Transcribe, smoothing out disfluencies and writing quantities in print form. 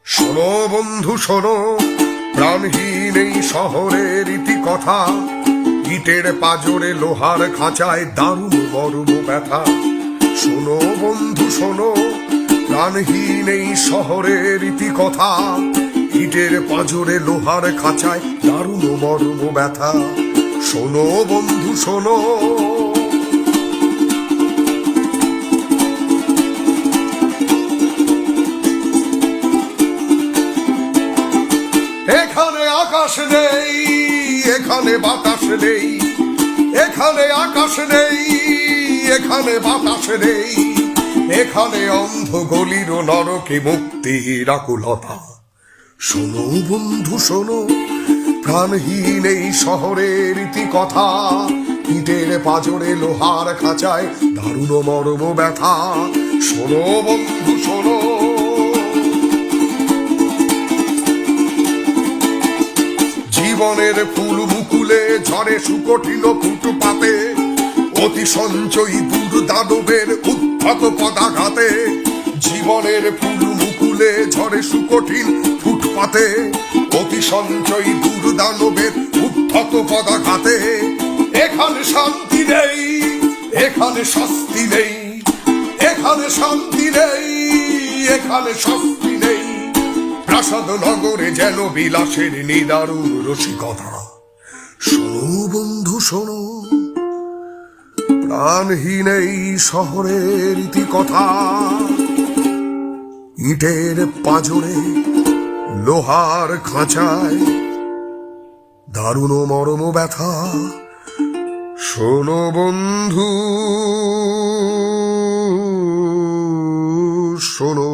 শোনো বন্ধু শোনো, প্রাণহীন এই শহরের ইতিকথা, ইটের পাজরে লোহার খাঁচায় দারুণ মর্ম ব্যথা। শোনো বন্ধু শোনো, প্রাণহীন এই শহরের ইতিকথা, ইটের পাজরে লোহার খাঁচায় দারুণ মর্ম ব্যথা। শোনো বন্ধু শোনো, এখানে আকাশ নেই, এখানে বাতাস নেই, এখানে আকাশ নেই, এখানে বাতাস নেই, এখানে অন্ধ গলির নরকে মুক্তির আকুলতা। শোনো বন্ধু শোনো, প্রাণহীন এই শহরের ইতিকথা, ইটের পাজরে লোহার খাঁচায় দারুণ মর্ম ব্যথা। শোনো বন্ধু শোনো, জীবনের ফুল মুকুলে ঝরে সুকঠিন ফুটপাতে, অতি সঞ্চয়ী দুর্দানবের উদ্ধত পদাঘাতে। জীবনের ফুল মুকুলে ঝরে সুকঠিন ফুটপাতে, অতি সঞ্চয়ী দুর্দানবের উদ্ধত পদাঘাতে। এখানে শান্তি নেই, এখানে শাস্তি নেই, এখানে শান্তি নেই, এখানে শাস্তি নেই। প্রাসাদ নগরে যেন বিলাসের নিদারুণ রসিকতা। শোনো বন্ধু শোনো, প্রাণহীন এই শহরের ইতিকথা, ইটের পাজরে লোহার খাঁচায় দারুণ মর্ম ব্যথা। শোনো বন্ধু শোনো।